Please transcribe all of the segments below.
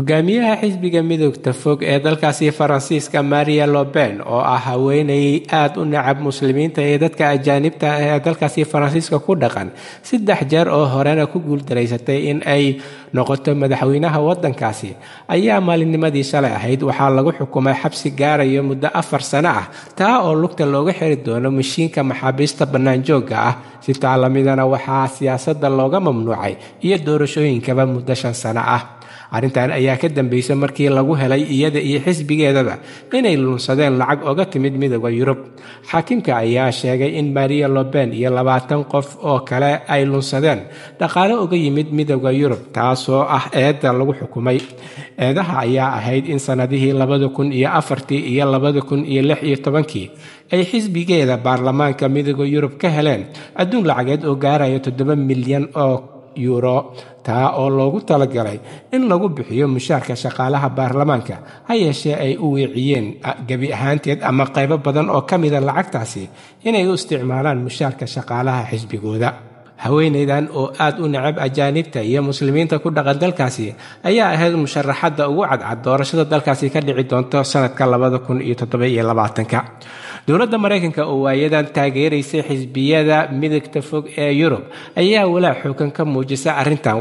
hogaamiyaha xisbiga midowga fog ee dalkaasi Faransiiska Maria Le Pen oo ah haweeney aad u necab muslimiinta ee dadka ajaanibta ah ee dalkaasi Faransiiska ku dhaqan 3 jeer oo horena ku guuldareysatay in ay noqoto madaxweynaha wadankaasi ayaa maalinnimadii shalay ahayd waxaa lagu xukumay xabsi gaarayo muddo 4 sano ah taa oo lugta looga xiri doono mashiinka maxaabiista banaanjooga ah si taalamidana waxaa siyaasadda looga mamnuucay iyo doorashooyinkaba muddo 5 sano ah arrintan ayaa ka dambeysay markii lagu helay iyada iyo xisbigeedaba inay lunsadeen lacag oga timid midowga Yurub xaakimka ayaa sheegay in Maria Le Pen iyo 20 qof oo kale ay lunsadeen dhaqaale oga yimid midowga Yurub taasoo ah eedda lagu xukumay eedaha ayaa ahayd in sanadihii 2004 iyo 2016 ay xisbigeeda baarlamaanka midowga Yurub ka heleen adduun lacageed oo gaaraya 7 milyan oo euro taa oo loogu talagalay in lagu bixiyo mushaarka shaqaalaha baarlamaanka hayeeshee ay u weeciyeen gabi ahaanteed ama qaybo badan oo ka mida lacagtaasi inay u isticmaalaan mushaarka shaqaalaha xisbigooda haweeneydan oo aad u necab ajaanibta iyo muslimiinta ku dhaqan dalkaasi ayaa ahayd musharaxadda ugu cadcad doorashada dalkaasi ka dhici doonto sanadka 2027 dowladda Mareykanka oo waayadan taageeraysay xisbiyada midowga fog ee Yurub ayaa walaac xooggan ka muujisay arrintan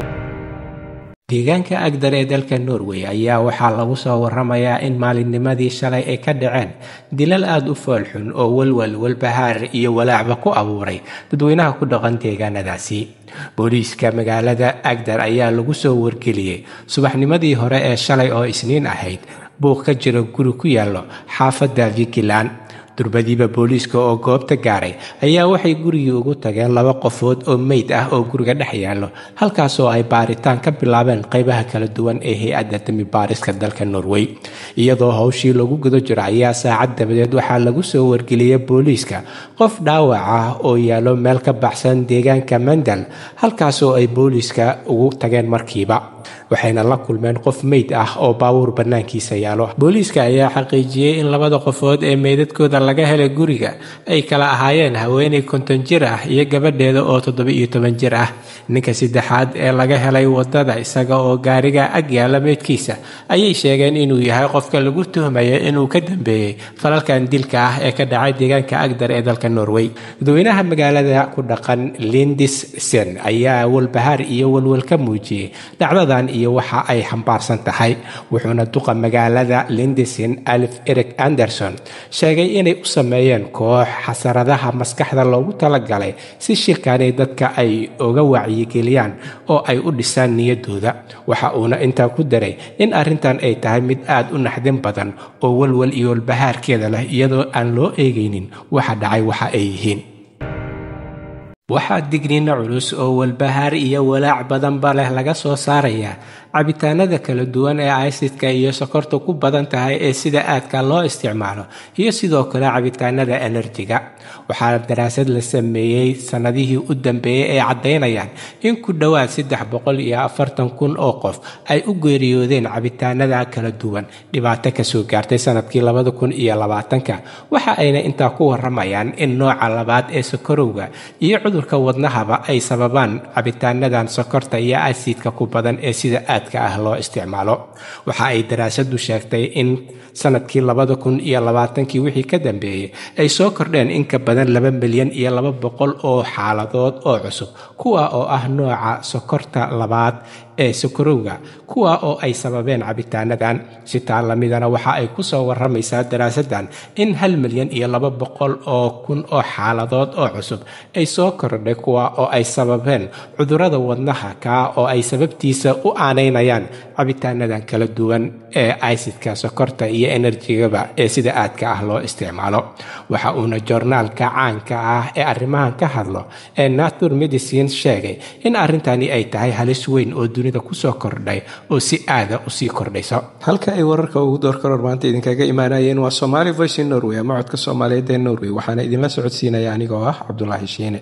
deegaanka Agder ee dalka Norway ayaa waxaa lagu soo waramayaa in maalinnimadii shalay ay ka dhaceen dilal aad u foolxun oo walbahaar iyo walaacba ku abuuray dadweynaha ku dhaqan deegaanadaasi booliiska magaalada Agder ayaa lagu soo wargeliyay subaxnimadii hore ee shalay oo Isniin ahayd buuq ka jira guri ku yaalo xaafadda Vigeland durbadiiba booliiska oo goobta gaaray ayaa waxay gurigii ugu tageen 2 qofood oo meyd ah oo guriga dhex yaalo halkaas oo ay baaritaan ka bilaabeen qaybaha kala duwan ee hay'adda dami-baariska dalka Norway iyadoo hawshii lagu gudo jiro ayaa saacad dabadeed waxaa lagu soo wargeliyay booliiska qof dhaawac ah oo yaalo meel ka baxsan deegaanka Mandal halkaas oo ay booliiska ugu tageen markiiba waxayna la kulmeen qof meyd ah oo baabuur banaankiisa yaalo booliiska ayaa xaqiijiyay in 2 qofood ee meydadkooda laga helay guriga ay kala ahaayeen haweeney 50 jir ah iyo gabadheeda oo 17 jir ah ninka saddexaad ee laga helay wadada isaga oo gaariga ag yaala meydkiisa ayay sheegeen inuu yahay qofka lagu tuhmayo inuu ka dambeeyay falalkan dilka ah ee ka dhacay deegaanka Agder ee dalka Norway dadweynaha magaalada ku dhaqan Lindisfarne ayaa walbahaar iyo walwal ka muujiyay dhacdadan iyo waxa ay xambaarsan tahay wuxuuna duqa magaalada Lindisfarne Alf Erik Andersson sheegay inay u sameeyeen koox xasaradaha maskaxda loogu talagalay si shirkaanay dadka ay uga wacyigeliyaan oo ay u dhisaan niyadooda waxa uuna intaa ku daray in arrintan ay tahay mid aad u naxdin badan oo walwal iyo walbahaarkeeda leh iyadoo aan loo eegaynin waxa dhacay waxa ay yihiin waxaa digniino culus oo walbahaar iyo walaac badanba leh laga soo saaraya cabitaanada kala duwan ee aysidka iyo sokorta ku badan tahay ee sida aadka loo isticmaalo iyo sidoo kale cabitaanada enerjiga waxaa daraasad la sameeyay sanadihii u dambeeyay ee cadeynayaan in ku dhawaad 340,000 oo qof ay u geeriyoodeen cabitaanada kala duwan dhibaato ka soo gaartay sanadkii 2020 waxa ayna intaa ku waramayaan in nooca labaad ee sokorowga iyo cudurka wadnahaba ay sababaan cabitaanadan sokorta iyo asidka ku badan ee sida aadka ah loo isticmaalo waxa ay daraasadu sheegtay in sanadkii 2020 wixii ka dambeeyay ay soo kordheen in ka badan 2 milyan iyo 200 oo xaaladood oo cusub kuwa oo ah nooca sokorta labaad ee sokorowga kuwa oo ay sababeen cabitaanadan si taalamidana waxa ay ku soo waramaysaa daraasadan in 1 milyan iyo 200 oo kun oo xaaladood oo cusub ay soo kordhay kuwa oo ay sababeen cudurrada wadnaha ka oo ay sababtiisa u aaneynayaan cabitaanadan kala duwan ee acidka sokorta iyo enerjigaba ee sida aadka ah loo isticmaalo waxa uuna joornaalka caanka ah ee arrimahan ka hadlo ee Nature Medicine sheegay in arrintani ay tahay halis weyn oo dunida ku soo kordhay oo si aada u sii kordhayso halka ay wararka ugu door ka maanta idinkaga imaanayeen waa Somali Voice in Norway ama codka Soomaaliyeed ee Norway waxaana idinla socodsiinaya anigoo ah Cabdullaahi Shiine